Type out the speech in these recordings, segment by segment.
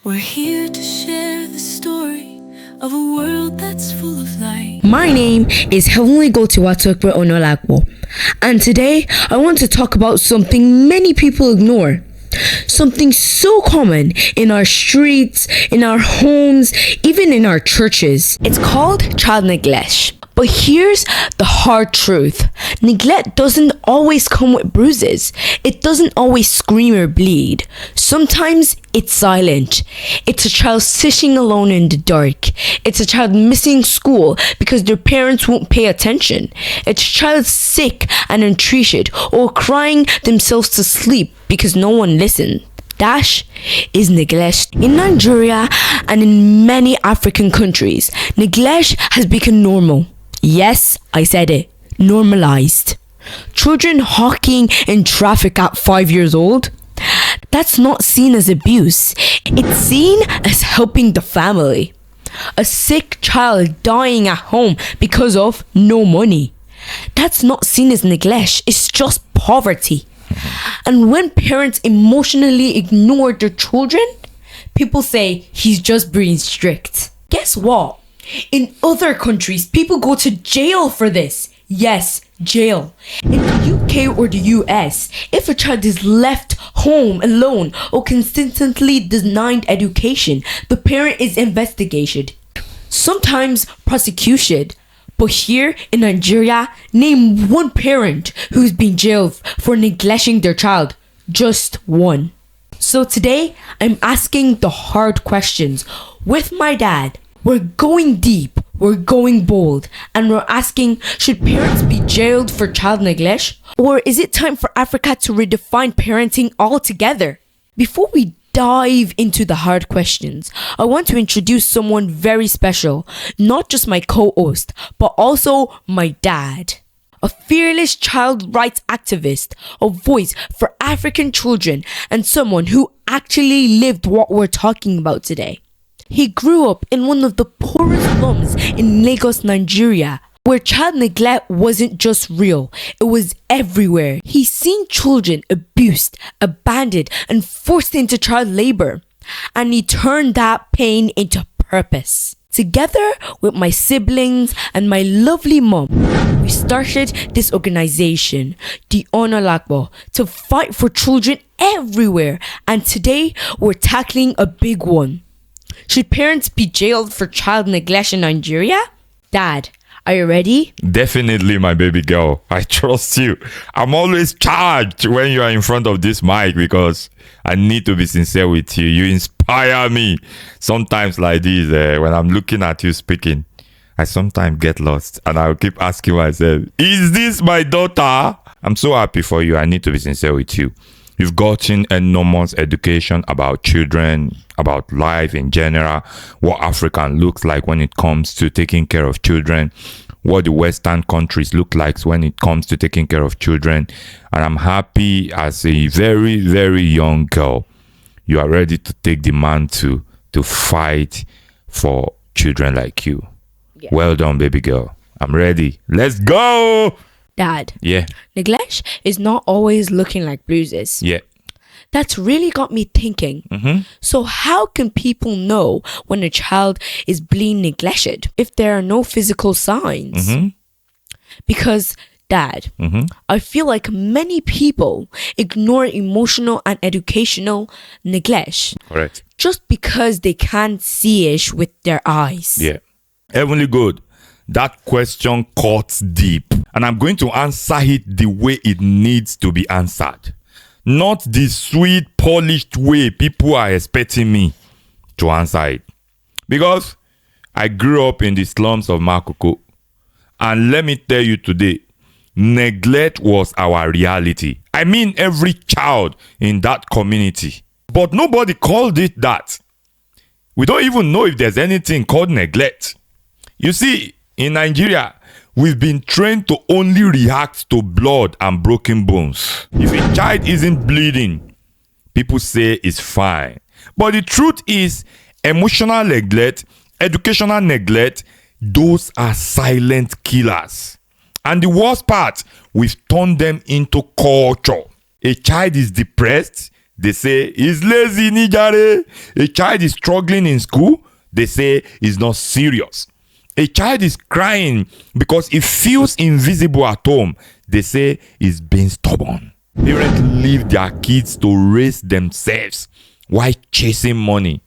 We're here to share the story of a world that's full of light. My name is Heavenly Gotiwatokwe Onaolapo, and today I want to talk about something many people ignore. Something so common in our streets, in our homes, even in our churches. It's called child neglect. But here's the hard truth. Neglect doesn't always come with bruises. It doesn't always scream or bleed. Sometimes it's silent. It's a child sitting alone in the dark. It's a child missing school because their parents won't pay attention. It's a child sick and untreated or crying themselves to sleep because no one listened. That is neglect. In Nigeria and in many African countries, neglect has become normal. Yes, I said it. Normalized. Children hawking in traffic at 5 years old? That's not seen as abuse. It's seen as helping the family. A sick child dying at home because of no money. That's not seen as neglect. It's just poverty. And when parents emotionally ignore their children, people say he's just being strict. Guess what? In other countries, people go to jail for this. Yes, jail. In the UK or the US, if a child is left home alone or consistently denied education, the parent is investigated. Sometimes prosecuted. But here in Nigeria, name one parent who's been jailed for neglecting their child. Just one. So today, I'm asking the hard questions. With my dad, we're going deep, we're going bold, and we're asking, should parents be jailed for child neglect? Or is it time for Africa to redefine parenting altogether? Before we dive into the hard questions, I want to introduce someone very special, not just my co-host, but also my dad. A fearless child rights activist, a voice for African children, and someone who actually lived what we're talking about today. He grew up in one of the poorest slums in Lagos, Nigeria, where child neglect wasn't just real, it was everywhere. He's seen children abused, abandoned, and forced into child labor. And he turned that pain into purpose. Together with my siblings and my lovely mom, we started this organization, the Onaolapo, to fight for children everywhere. And today, we're tackling a big one. Should parents be jailed for child neglect in Nigeria? Dad, are you ready? Definitely, my baby girl. I trust you. I'm always charged when you are in front of this mic because I need to be sincere with you. You inspire me. Sometimes like this, when I'm looking at you speaking, I sometimes get lost and I'll keep asking myself, is this my daughter? I'm so happy for you. I need to be sincere with you. You've gotten enormous education about children, about life in general, what Africa looks like when it comes to taking care of children, what the Western countries look like when it comes to taking care of children. And I'm happy as a very, very young girl, you are ready to take the mantle to fight for children like you. Yeah. Well done, baby girl. I'm ready. Let's go. Dad. Yeah. Neglect is not always looking like bruises. Yeah. That's really got me thinking. So how can people know when a child is being neglected if there are no physical signs? Because, Dad, I feel like many people ignore emotional and educational neglect. Correct. Just because they can't see it with their eyes. Yeah. Heavenly good. That question cuts deep. And I'm going to answer it the way it needs to be answered. Not the sweet, polished way people are expecting me to answer it. Because I grew up in the slums of Makoko. And let me tell you today, neglect was our reality. I mean every child in that community. But nobody called it that. We don't even know if there's anything called neglect. You see, in Nigeria, we've been trained to only react to blood and broken bones. If a child isn't bleeding, people say it's fine. But the truth is, emotional neglect, educational neglect, those are silent killers. And the worst part, we've turned them into culture. A child is depressed, They say he's lazy, nijare. A child is struggling in school. They say he's not serious. A child is crying because it feels invisible at home. They say he's being stubborn. Parents leave their kids to raise themselves while chasing money,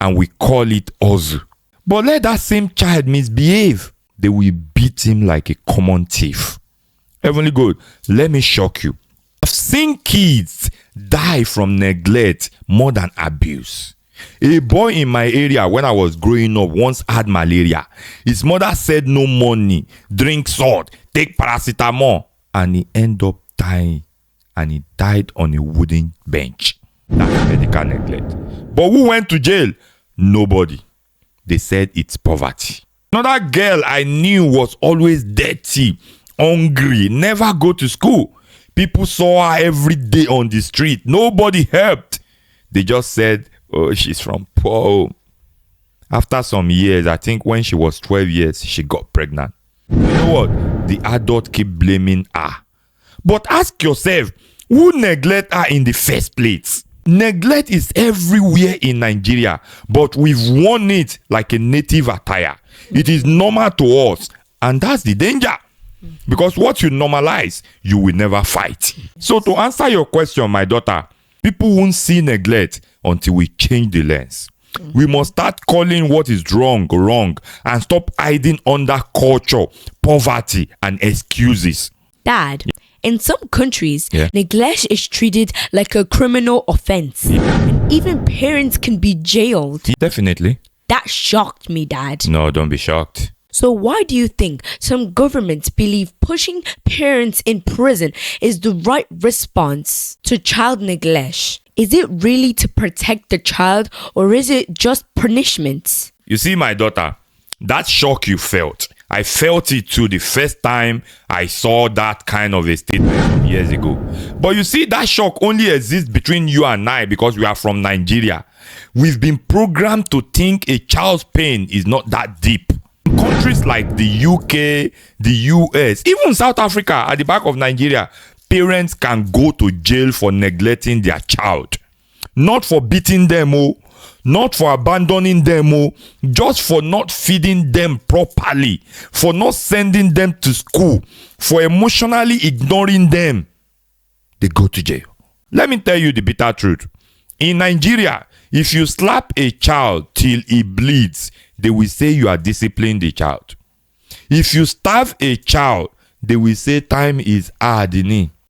and we call it hustle. But let that same child misbehave, they will beat him like a common thief. Heavenly God, let me shock you. I've seen kids die from neglect more than abuse. A boy in my area when I was growing up once had malaria. His mother said no money, drink salt, take paracetamol, and he ended up dying. And he died on a wooden bench. That's medical neglect. But who went to jail? Nobody. They said it's poverty. Another girl I knew was always dirty, hungry, never go to school. People saw her every day on the street. Nobody helped. They just said, oh, she's from poor home. After some years, I think when she was 12 years, she got pregnant. You know what? The adult keep blaming her. But ask yourself, who neglect her in the first place? Neglect is everywhere in Nigeria, but we've worn it like a native attire. It is normal to us, and that's the danger. Because what you normalize, you will never fight. So to answer your question, my daughter, people won't see neglect until we change the lens. We must start calling what is wrong, wrong, and stop hiding under culture, poverty, and excuses. Dad, in some countries, neglect is treated like a criminal offense. And even parents can be jailed. Definitely. That shocked me, Dad. No, don't be shocked. So why do you think some governments believe pushing parents in prison is the right response to child neglect? Is it really to protect the child, or is it just punishment? You see, my daughter, that shock you felt, I felt it too the first time I saw that kind of a statement some years ago. But you see, that shock only exists between you and I because we are from Nigeria. We've been programmed to think a child's pain is not that deep. In countries like the UK, the US, even South Africa, at the back of Nigeria, parents can go to jail for neglecting their child. Not for beating them, not for abandoning them, just for not feeding them properly, for not sending them to school, for emotionally ignoring them. They go to jail. Let me tell you the bitter truth. In Nigeria, if you slap a child till he bleeds, they will say you are disciplining the child. If you starve a child, they will say time is hard.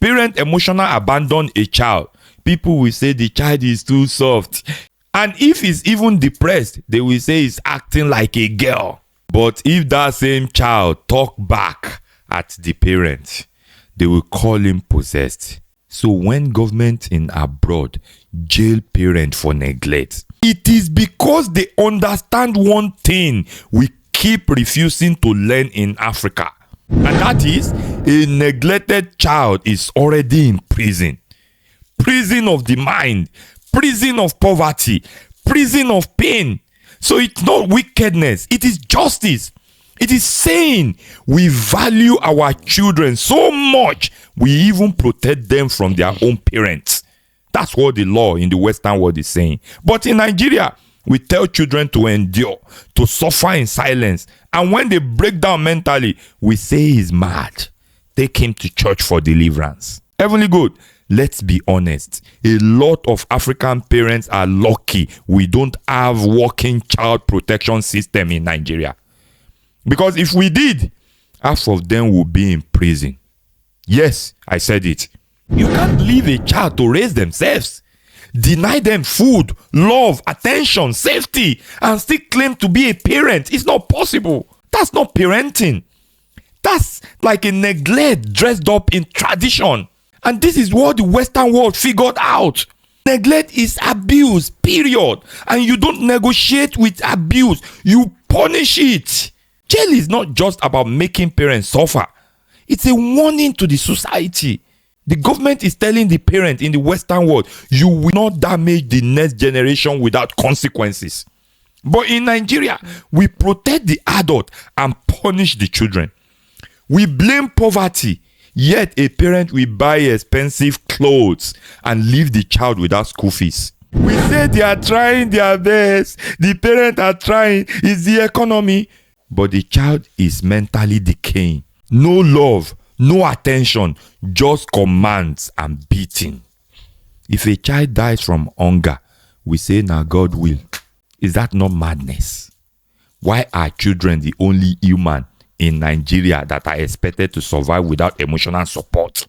Parent emotional abandon a child. People will say the child is too soft. And if he's even depressed, they will say he's acting like a girl. But if that same child talk back at the parent, they will call him possessed. So when government in abroad jail parent for neglect, it is because they understand one thing we keep refusing to learn in Africa. And that is, a neglected child is already in prison. Prison of the mind, prison of poverty, prison of pain. So it's not wickedness, it is justice. It is saying we value our children so much, we even protect them from their own parents. That's what the law in the Western world is saying. But in Nigeria, we tell children to endure, to suffer in silence. And when they break down mentally, we say he's mad. Take him to church for deliverance. Heavenly God, let's be honest. A lot of African parents are lucky we don't have working child protection system in Nigeria. Because if we did, half of them would be in prison. Yes, I said it. You can't leave a child to raise themselves, deny them food, love, attention, safety, and still claim to be a parent. It's not possible. That's not parenting. That's like a neglect dressed up in tradition. And this is what the Western world figured out. Neglect is abuse, period. And you don't negotiate with abuse. You punish it. Jail is not just about making parents suffer. It's a warning to the society. The government is telling the parent in the Western world, you will not damage the next generation without consequences. But in Nigeria, we protect the adult and punish the children. We blame poverty, Yet a parent will buy expensive clothes and leave the child without school fees. We say they are trying their best. The parents are trying. It's the economy. But the child is mentally decaying. No love, no attention, just commands and beating. If a child dies from hunger, we say, now God will. Is that not madness? Why are children the only human in Nigeria that are expected to survive without emotional support,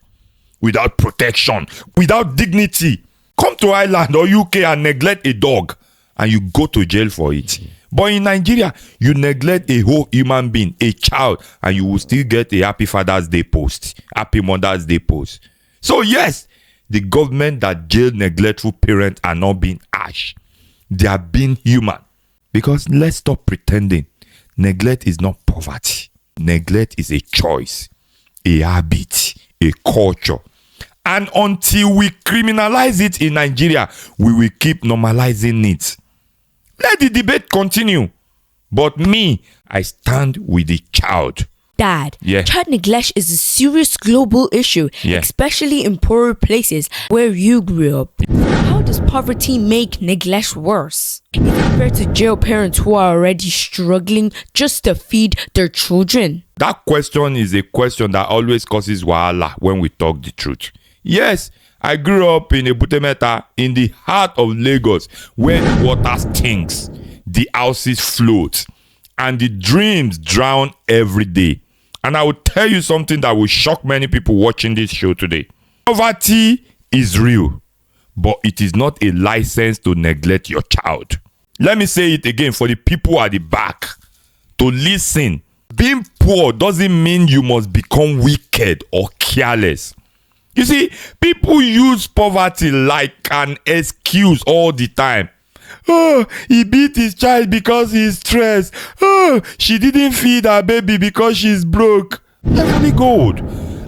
without protection, without dignity? Come to Ireland or UK and neglect a dog and you go to jail for it. But in Nigeria, you neglect a whole human being, a child, and you will still get a happy Father's Day post, happy Mother's Day post. So yes, the government that jail neglectful parents are not being harsh. They are being human. Because let's stop pretending. Neglect is not poverty. Neglect is a choice, a habit, a culture. And until we criminalize it in Nigeria, we will keep normalizing it. Let the debate continue. But me, I stand with the child. Dad, Yeah. child neglect is a serious global issue, Yeah. especially in poorer places where you grew up. How does poverty make neglect worse? Is it fair to jail parents who are already struggling just to feed their children? That question is a question that always causes wahala when we talk the truth. Yes, I grew up in Ebutemeta, in the heart of Lagos, where the water stinks, the houses float, and the dreams drown every day. And I will tell you something that will shock many people watching this show today. Poverty is real, but it is not a license to neglect your child. Let me say it again for the people at the back to listen. Being poor doesn't mean you must become wicked or careless. You see, people use poverty like an excuse all the time. Oh, he beat his child because he's stressed. Oh, she didn't feed her baby because she's broke. Heavenly God,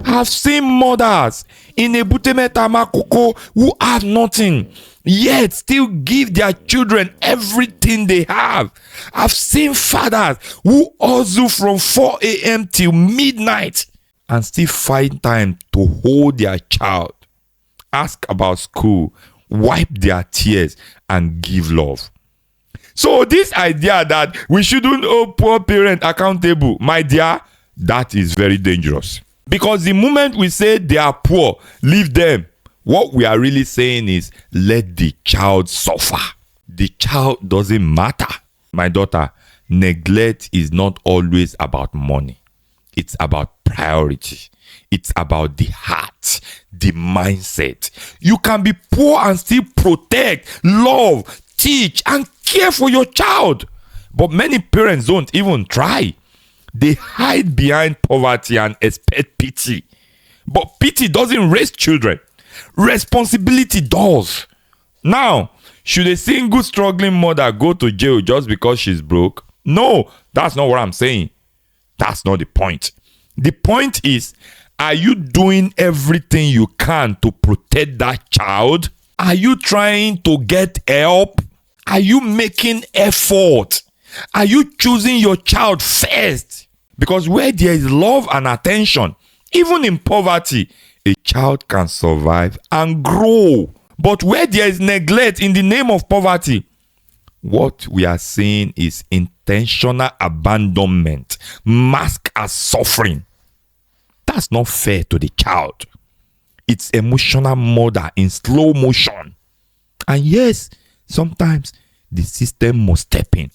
I've seen mothers in Ebutemeta Makoko who have nothing, yet still give their children everything they have. I've seen fathers who hustle from 4 a.m. till midnight and still find time to hold their child, ask about school, wipe their tears, and give love. So this idea that we shouldn't hold poor parents accountable, my dear, that is very dangerous. Because the moment we say they are poor, leave them, what we are really saying is let the child suffer. The child doesn't matter. My daughter, neglect is not always about money. It's about priority. It's about the heart, the mindset. You can be poor and still protect, love, teach, and care for your child. But many parents don't even try. They hide behind poverty and expect pity. But pity doesn't raise children. Responsibility does. Now, should a single struggling mother go to jail just because she's broke? No, that's not what I'm saying. That's not the point. The point is, are you doing everything you can to protect that child? Are you trying to get help? Are you making effort? Are you choosing your child first? Because where there is love and attention, even in poverty, a child can survive and grow. But where there is neglect in the name of poverty, what we are seeing is intentional abandonment, masked as suffering. That's not fair to the child. It's emotional murder in slow motion. And yes, sometimes the system must step in.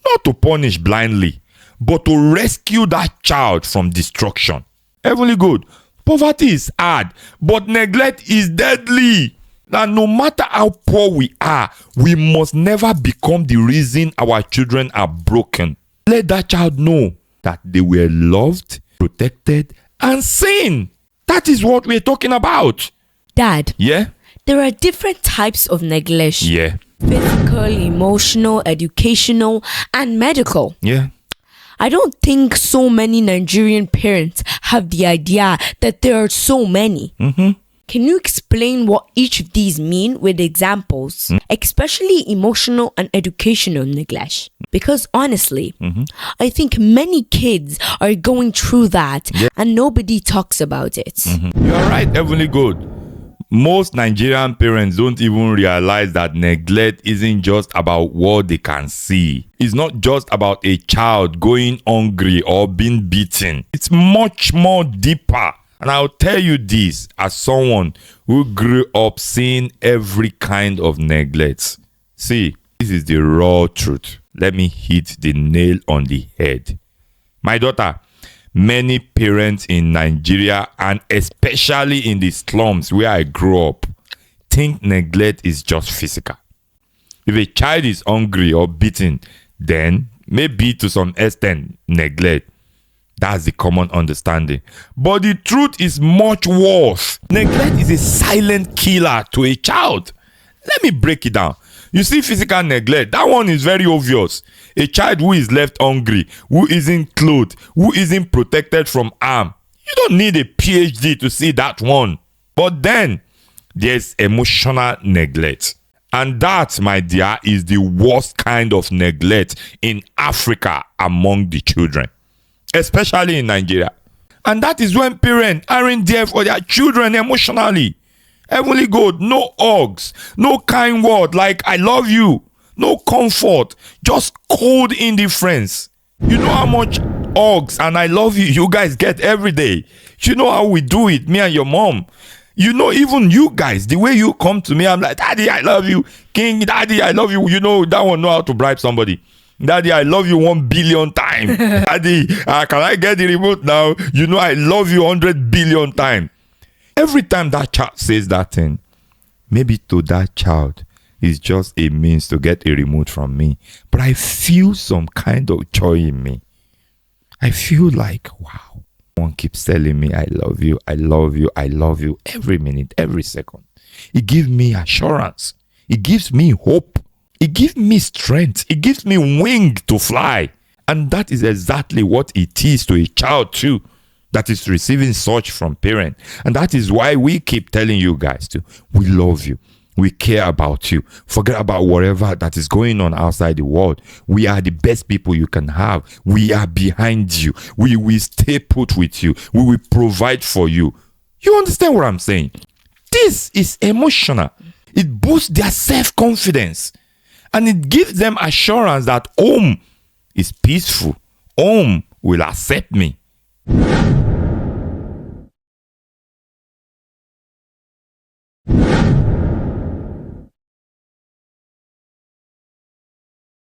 Not to punish blindly, but to rescue that child from destruction. Heavenly God, poverty is hard, but neglect is deadly. Now, no matter how poor we are, we must never become the reason our children are broken. Let that child know that they were loved, protected, and seen. That is what we're talking about. Dad, Yeah? there are different types of neglect. Yeah. Physical, emotional, educational, and medical. Yeah. I don't think so many Nigerian parents have the idea that there are so many. Can you explain what each of these mean with examples, especially emotional and educational neglect? Because honestly, I think many kids are going through that and nobody talks about it. You're right, Heavenly God. Most Nigerian parents don't even realize that neglect isn't just about what they can see. It's not just about a child going hungry or being beaten. It's much more deeper. And I'll tell you this as someone who grew up seeing every kind of neglect. See, this is the raw truth. Let me hit the nail on the head. My daughter, many parents in Nigeria and especially in the slums where I grew up think neglect is just physical. If a child is hungry or beaten, then maybe to some extent neglect. That's the common understanding. But the truth is much worse. Neglect is a silent killer to a child. Let me break it down. You see, physical neglect, that one is very obvious. A child who is left hungry, who isn't clothed, who isn't protected from harm. You don't need a PhD to see that one. But then, there's emotional neglect. And that, my dear, is the worst kind of neglect in Africa among the children, especially in Nigeria. And that is when parents aren't there for their children emotionally. Heavenly God, no hugs, no kind word like I love you, no comfort, just cold indifference. You know how much hugs and I love you guys get every day. You know how we do it, me and your mom. You know, even you guys, the way you come to me, I'm like, Daddy, I love you. King, Daddy, I love you. You know, that one know how to bribe somebody. Daddy, I love you 1 billion times. Daddy, can I get the remote now? You know, I love you 100 billion times. Every time that child says that thing, maybe to that child, it's just a means to get a remote from me. But I feel some kind of joy in me. I feel like, wow. One keeps telling me, I love you, I love you, I love you every minute, every second. It gives me assurance. It gives me hope. It gives me strength. It gives me wing to fly. And that is exactly what it is to a child too, that is receiving such from parents. And that is why we keep telling you guys too, we love you. We care about you. Forget about whatever that is going on outside the world. We are the best people you can have. We are behind you. We will stay put with you. We will provide for you. You understand what I'm saying? This is emotional. It boosts their self-confidence. And it gives them assurance that home is peaceful. Home will accept me.